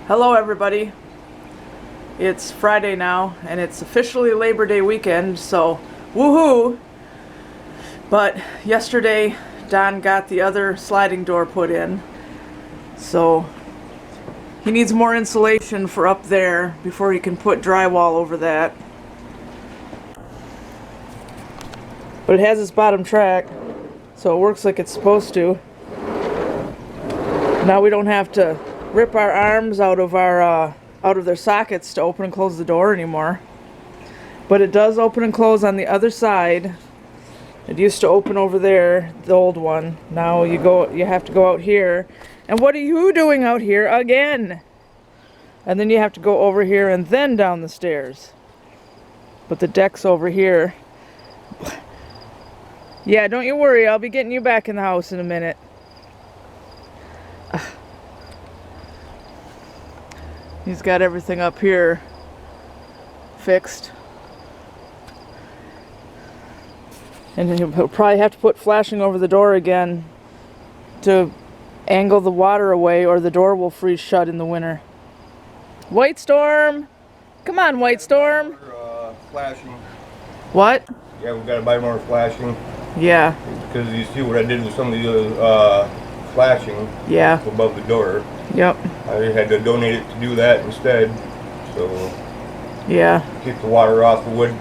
Hello everybody. It's Friday now and it's officially Labor Day weekend, so woohoo! But yesterday Don got the other sliding door put in, so he needs more insulation for up there before he can put drywall over that. But it has its bottom track, so it works like it's supposed to. Now we don't have to rip our arms out of their sockets to open and close the door anymore. But it does open and close on the other side. It used to open over there, the old one. Now you have to go out here. And what are you doing out here again? And then you have to go over here and then down the stairs. But the deck's over here. Yeah, don't you worry, I'll be getting you back in the house in a minute. He's got everything up here fixed. And he'll probably have to put flashing over the door again to angle the water away, or the door will freeze shut in the winter. White Storm! Come on, White Storm! Flashing. What? Yeah, we gotta buy more flashing. Yeah. Because you see what I did with some of the flashing. Yeah. Above the door. Yep. I had to donate it to do that instead. So. Yeah. Keep the water off the wood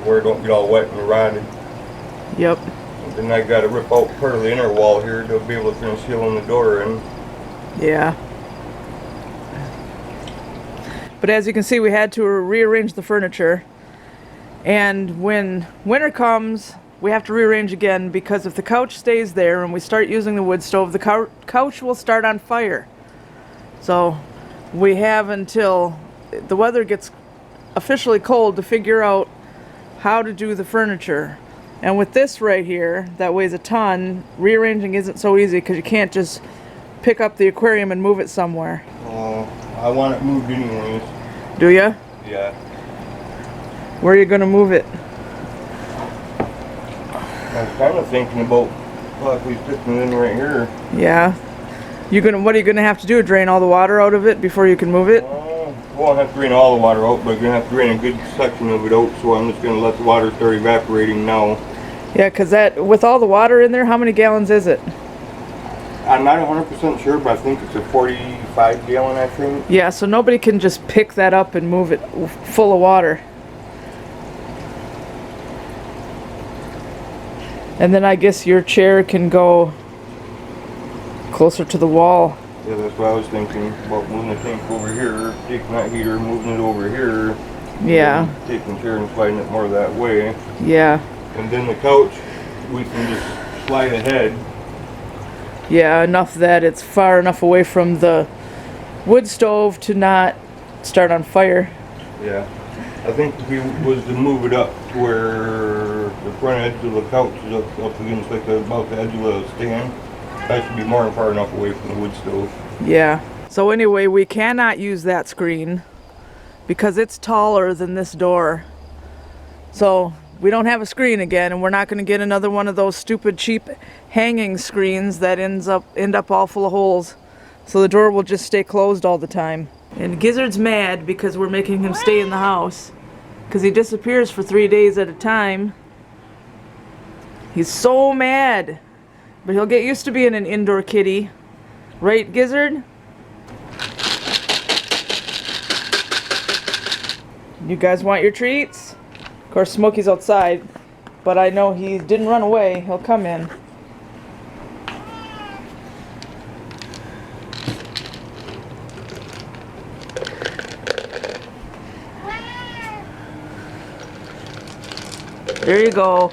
where it don't get all wet and rotted. Yep. And then I gotta rip out part of the inner wall here to be able to finish sealing the door in. Yeah. But as you can see, we had to rearrange the furniture. And when winter comes, we have to rearrange again, because if the couch stays there and we start using the wood stove, the couch will start on fire. So we have until the weather gets officially cold to figure out how to do the furniture. And with this right here, that weighs a ton, rearranging isn't so easy because you can't just pick up the aquarium and move it somewhere. I want it moved anyways. Do ya? Yeah. Where are you going to move it? I was kind of thinking about possibly putting it in right here. Yeah. What are you gonna have to do? Drain all the water out of it before you can move it? Won't have to drain all the water out, but I'm gonna have to drain a good section of it out. So I'm just gonna let the water start evaporating now. Yeah, because with all the water in there, how many gallons is it? I'm not 100% sure, but I think it's a 45 gallon, I think. Yeah, so nobody can just pick that up and move it full of water. And then I guess your chair can go closer to the wall. Yeah, that's what I was thinking about, moving the tank over here, taking that heater, moving it over here. Yeah. Taking the chair and sliding it more that way. Yeah. And then the couch, we can just slide ahead. Yeah, enough that it's far enough away from the wood stove to not start on fire. Yeah. I think if we was to move it up to where the front edge of the couch is up against like about the edge of the stand, that should be more than far enough away from the wood stove. Yeah. So anyway, we cannot use that screen because it's taller than this door. So we don't have a screen again, and we're not going to get another one of those stupid cheap hanging screens that end up all full of holes. So the door will just stay closed all the time. And Gizzard's mad because we're making him stay in the house, because he disappears for 3 days at a time. He's so mad. But he'll get used to being an indoor kitty. Right, Gizzard? You guys want your treats? Of course, Smokey's outside, but I know he didn't run away. He'll come in. There you go.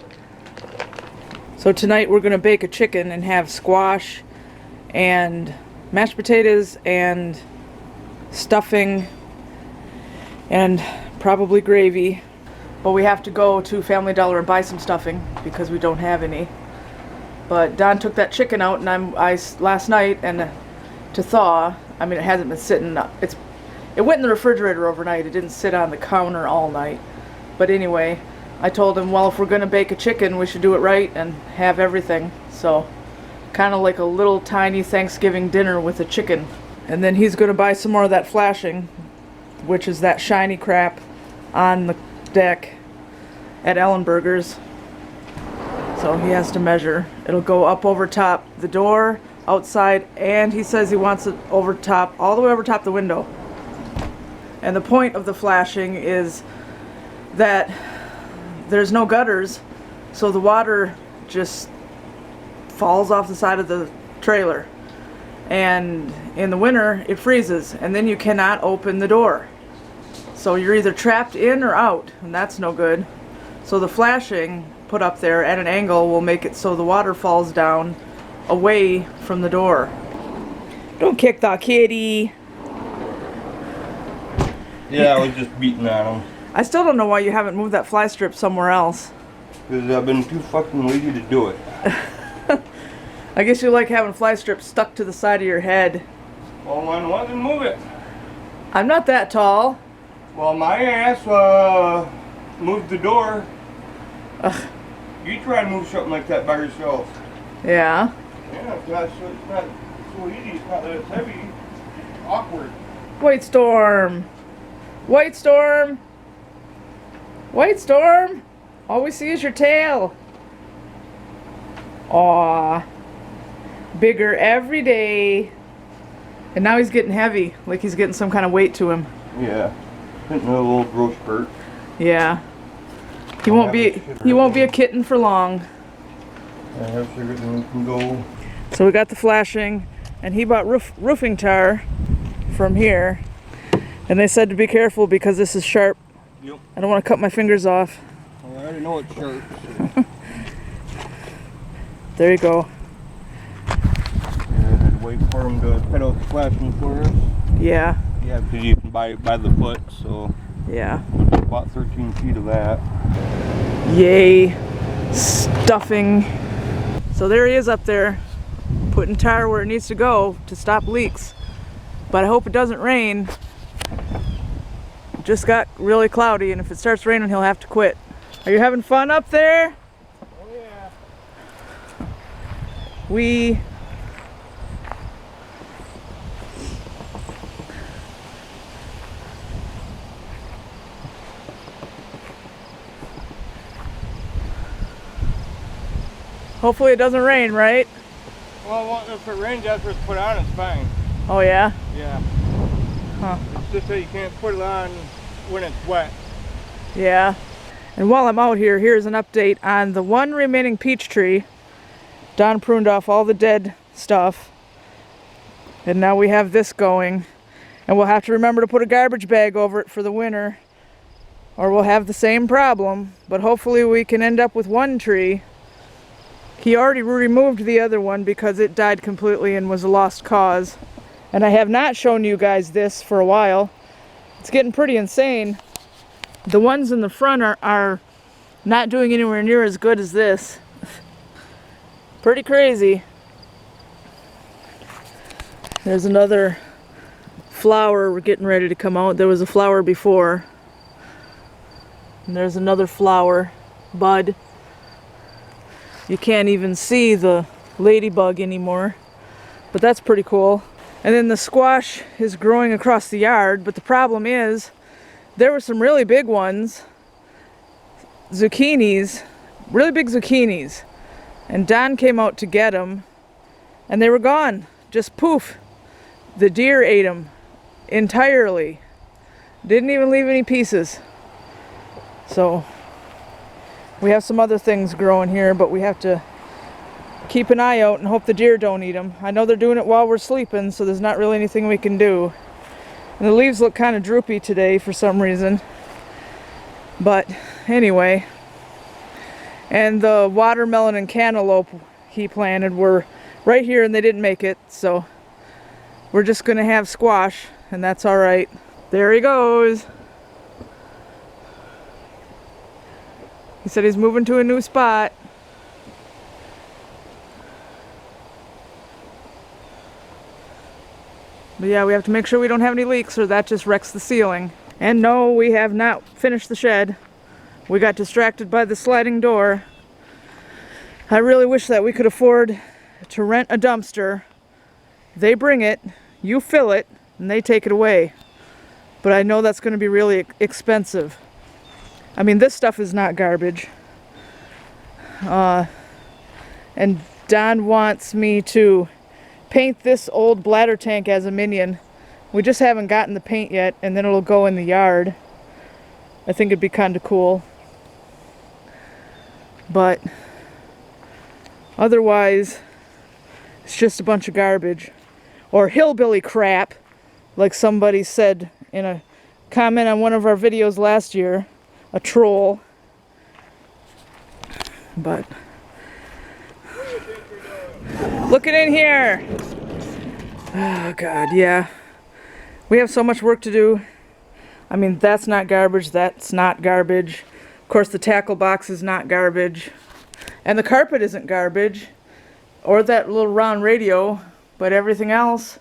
So tonight we're going to bake a chicken and have squash and mashed potatoes and stuffing and probably gravy. But we have to go to Family Dollar and buy some stuffing because we don't have any. But Don took that chicken out and last night and to thaw. I mean, it hasn't been sitting. It went in the refrigerator overnight. It didn't sit on the counter all night. But anyway, I told him, well, if we're going to bake a chicken, we should do it right and have everything. So kind of like a little tiny Thanksgiving dinner with a chicken. And then he's going to buy some more of that flashing, which is that shiny crap on the deck at Ellenberger's. So he has to measure. It'll go up over top the door, outside, and he says he wants it over top, all the way over top the window. And the point of the flashing is that there's no gutters, so the water just falls off the side of the trailer. And in the winter, it freezes, and then you cannot open the door. So you're either trapped in or out, and that's no good. So the flashing put up there at an angle will make it so the water falls down away from the door. Don't kick the kitty. Yeah, I was just beating on him. I still don't know why you haven't moved that fly strip somewhere else. Because I've been too fucking lazy to do it. I guess you like having fly strips stuck to the side of your head. Well, I wanted to move it. I'm not that tall. Well, my ass moved the door. Ugh. You try to move something like that by yourself. Yeah. Yeah, it's not so easy. It's not that it's heavy. It's awkward. White storm. White storm. White storm. All we see is your tail. Aw. Bigger every day. And now he's getting heavy, like he's getting some kind of weight to him. Yeah. Hitting a little growth spurt. Yeah. He won't be a kitten for long. I have sugar, then we can go. So we got the flashing, and he bought roofing tar from here. And they said to be careful because this is sharp. Yep. I don't want to cut my fingers off. Well, I already know it's sharp. So. There you go. Yeah, I'd wait for him to cut out the flashing for us. Yeah. Yeah, because you can buy it by the foot, so. Yeah. About 13 feet of that. Yay. Stuffing. So there he is up there, putting tar where it needs to go to stop leaks. But I hope it doesn't rain. It just got really cloudy, and if it starts raining, he'll have to quit. Are you having fun up there? Oh yeah. Hopefully it doesn't rain, right? Well, if it rains after it's put on, it's fine. Oh yeah? Yeah. Huh. It's just that you can't put it on when it's wet. Yeah. And while I'm out here, here's an update on the one remaining peach tree. Don pruned off all the dead stuff. And now we have this going. And we'll have to remember to put a garbage bag over it for the winter, or we'll have the same problem. But hopefully we can end up with one tree. He already removed the other one because it died completely and was a lost cause. And I have not shown you guys this for a while. It's getting pretty insane. The ones in the front are not doing anywhere near as good as this. Pretty crazy. There's another flower getting ready to come out. There was a flower before. And there's another flower, bud. You can't even see the ladybug anymore, but that's pretty cool. And then the squash is growing across the yard, but the problem is there were some really big ones, zucchinis, really big zucchinis, and Don came out to get them, and they were gone, just poof. The deer ate them entirely, didn't even leave any pieces. So we have some other things growing here, but we have to keep an eye out and hope the deer don't eat them. I know they're doing it while we're sleeping, so there's not really anything we can do. And the leaves look kind of droopy today for some reason. But anyway. And the watermelon and cantaloupe he planted were right here and they didn't make it, so we're just gonna have squash, and that's all right. There he goes. He said he's moving to a new spot. But yeah, we have to make sure we don't have any leaks or that just wrecks the ceiling. And no, we have not finished the shed. We got distracted by the sliding door. I really wish that we could afford to rent a dumpster. They bring it. you fill it and they take it away. But I know that's going to be really expensive. I mean, this stuff is not garbage. And Don wants me to paint this old bladder tank as a minion. We just haven't gotten the paint yet, and then it'll go in the yard. I think it'd be kind of cool. But otherwise, it's just a bunch of garbage. Or hillbilly crap, like somebody said in a comment on one of our videos last year. A troll. But looking in here. Oh God, yeah. We have so much work to do. I mean, that's not garbage, that's not garbage. Of course, the tackle box is not garbage. And the carpet isn't garbage. Or that little round radio, but everything else.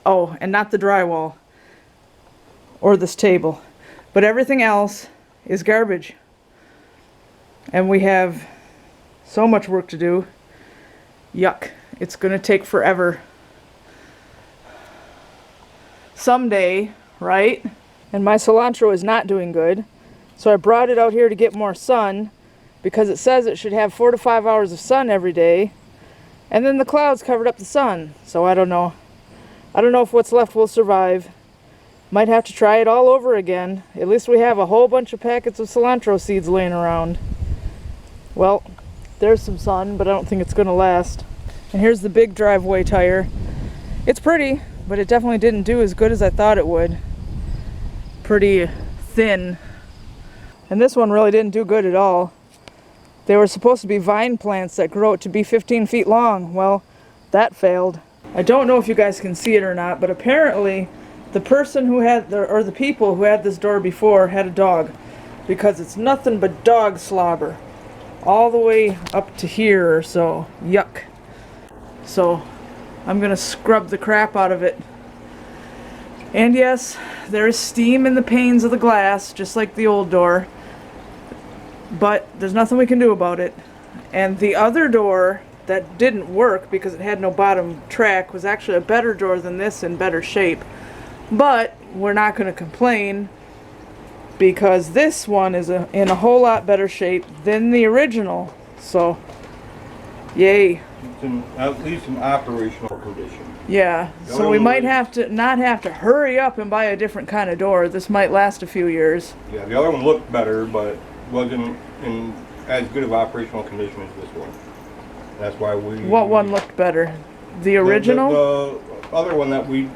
Oh, and not the drywall. Or this table. But everything else is garbage. And we have so much work to do. Yuck. It's gonna take forever. Someday, right? And my cilantro is not doing good. So I brought it out here to get more sun because it says it should have 4 to 5 hours of sun every day. And then the clouds covered up the sun. So I don't know. I don't know if what's left will survive. Might have to try it all over again. At least we have a whole bunch of packets of cilantro seeds laying around. Well, there's some sun, but I don't think it's going to last. And here's the big driveway tire. It's pretty, but it definitely didn't do as good as I thought it would. Pretty thin. And this one really didn't do good at all. They were supposed to be vine plants that grow to be 15 feet long. Well, that failed. I don't know if you guys can see it or not, but apparently the person who had, or the people who had this door before had a dog, because it's nothing but dog slobber all the way up to here or so. Yuck. So I'm gonna scrub the crap out of it. And yes, there is steam in the panes of the glass, just like the old door, but there's nothing we can do about it. And the other door that didn't work because it had no bottom track was actually a better door than this, in better shape. But we're not going to complain because this one is in a whole lot better shape than the original. So, yay. It's in, at least in operational condition. Yeah, so we might have to not have to hurry up and buy a different kind of door. This might last a few years. Yeah, the other one looked better, but wasn't in as good of operational condition as this one. That's why we... What one looked better? The original? The other one that we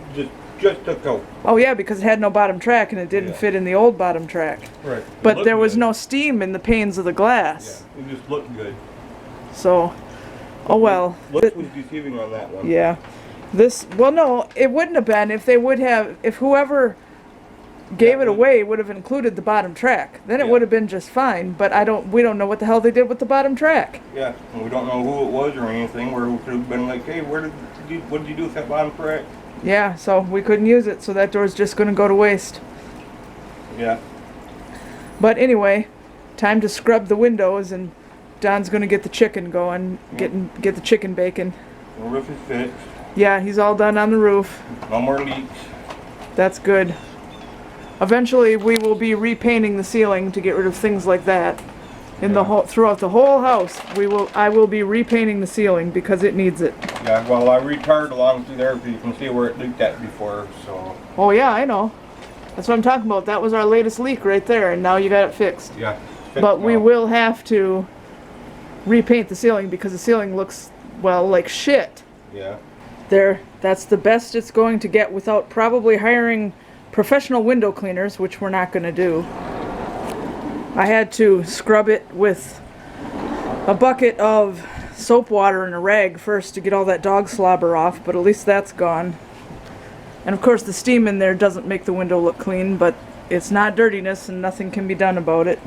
just took out. Oh yeah, because it had no bottom track and it didn't fit in the old bottom track. Right. But there was no steam in the panes of the glass. Yeah, it just looked good. So, oh well. Looks was deceiving on that one. Yeah. This, well no, it wouldn't have been if they would have, if whoever gave it away would have included the bottom track. Then it would have been just fine, but we don't know what the hell they did with the bottom track. Yeah, and we don't know who it was or anything, where we could have been like, hey, what did you do with that bottom track? Yeah, so we couldn't use it, so that door's just going to go to waste. Yeah. But anyway, time to scrub the windows, and Don's going to get the chicken going, get the chicken bacon. The roof is fixed. Yeah, he's all done on the roof. No more leaks. That's good. Eventually, we will be repainting the ceiling to get rid of things like that. In the whole, throughout the whole house, I will be repainting the ceiling because it needs it. Yeah, well, I retired along through there, so you can see where it leaked at before. So. Oh yeah, I know. That's what I'm talking about. That was our latest leak right there, and now you got it fixed. Yeah. But we will have to repaint the ceiling because the ceiling looks, well, like shit. Yeah. That's the best it's going to get without probably hiring professional window cleaners, which we're not going to do. I had to scrub it with a bucket of soap water and a rag first to get all that dog slobber off, but at least that's gone. And of course the steam in there doesn't make the window look clean, but it's not dirtiness and nothing can be done about it.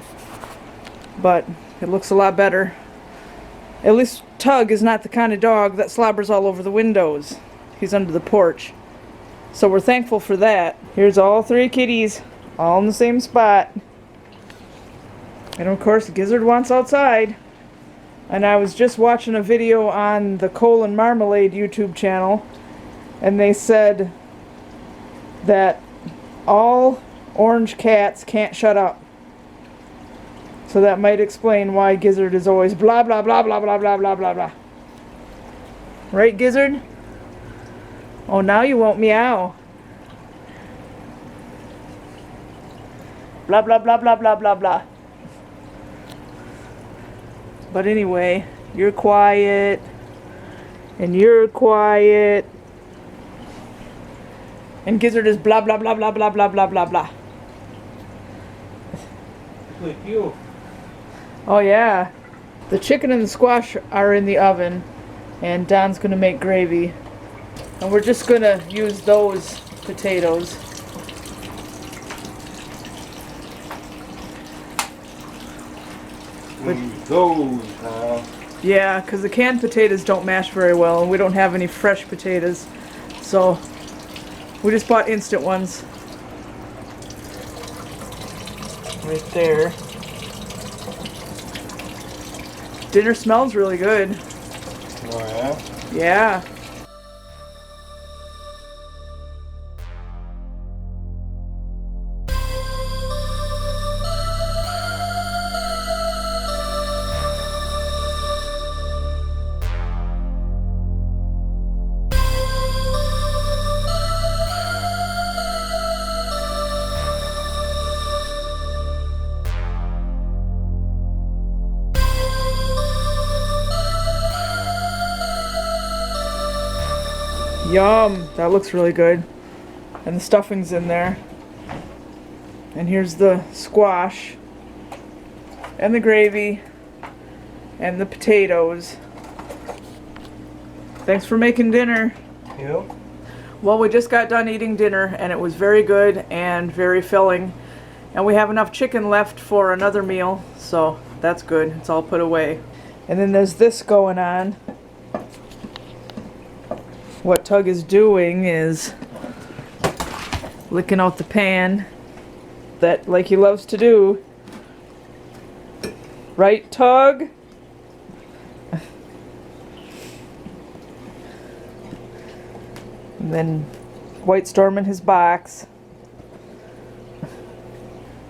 But it looks a lot better. At least Tug is not the kind of dog that slobbers all over the windows. He's under the porch. So we're thankful for that. Here's all 3 kitties, all in the same spot. And of course Gizzard wants outside. And I was just watching a video on the Coal and Marmalade YouTube channel. and they said that all orange cats can't shut up. So that might explain why Gizzard is always blah blah blah blah blah blah blah blah blah. Right, Gizzard? Oh, now you won't meow. Blah blah blah blah blah blah blah. But anyway, you're quiet. And you're quiet. And Gizzard is blah blah blah blah blah blah blah blah blah. Like you. Oh yeah. The chicken and the squash are in the oven, and Don's gonna make gravy. And we're just gonna use those potatoes. Those, Yeah, because the canned potatoes don't mash very well, and we don't have any fresh potatoes. So we just bought instant ones. Right there. Dinner smells really good. oh yeah? Yeah. Yum, that looks really good. And the stuffing's in there. And here's the squash. And the gravy. And the potatoes. Thanks for making dinner. Yep. Well, we just got done eating dinner, and it was very good and very filling. And we have enough chicken left for another meal, so that's good. It's all put away. And then there's this going on. What Tug is doing is licking out the pan, that like he loves to do. Right, Tug? And then White Storm in his box.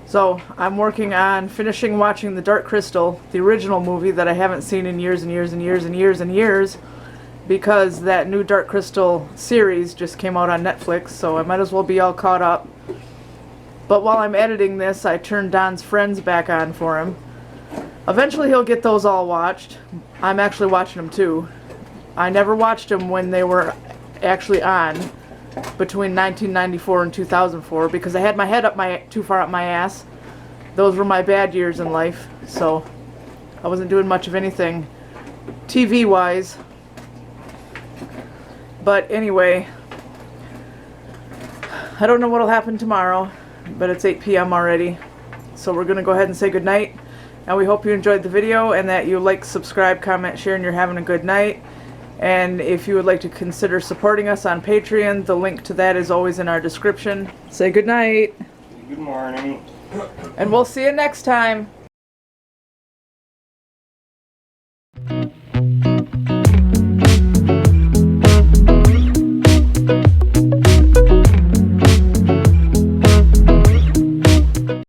So I'm working on finishing watching The Dark Crystal, the original movie that I haven't seen in years and years and years and years and years, because that new Dark Crystal series just came out on Netflix, so I might as well be all caught up. But while I'm editing this, I turned Don's Friends back on for him. Eventually he'll get those all watched. I'm actually watching them too. I never watched them when they were actually on between 1994 and 2004 because I had my head too far up my ass. Those were my bad years in life, so I wasn't doing much of anything TV wise. But anyway, I don't know what'll happen tomorrow, but it's 8 p.m. already. So we're going to go ahead and say goodnight. And we hope you enjoyed the video and that you like, subscribe, comment, share, and you're having a good night. And if you would like to consider supporting us on Patreon, the link to that is always in our description. Say goodnight. Good morning. And we'll see you next time.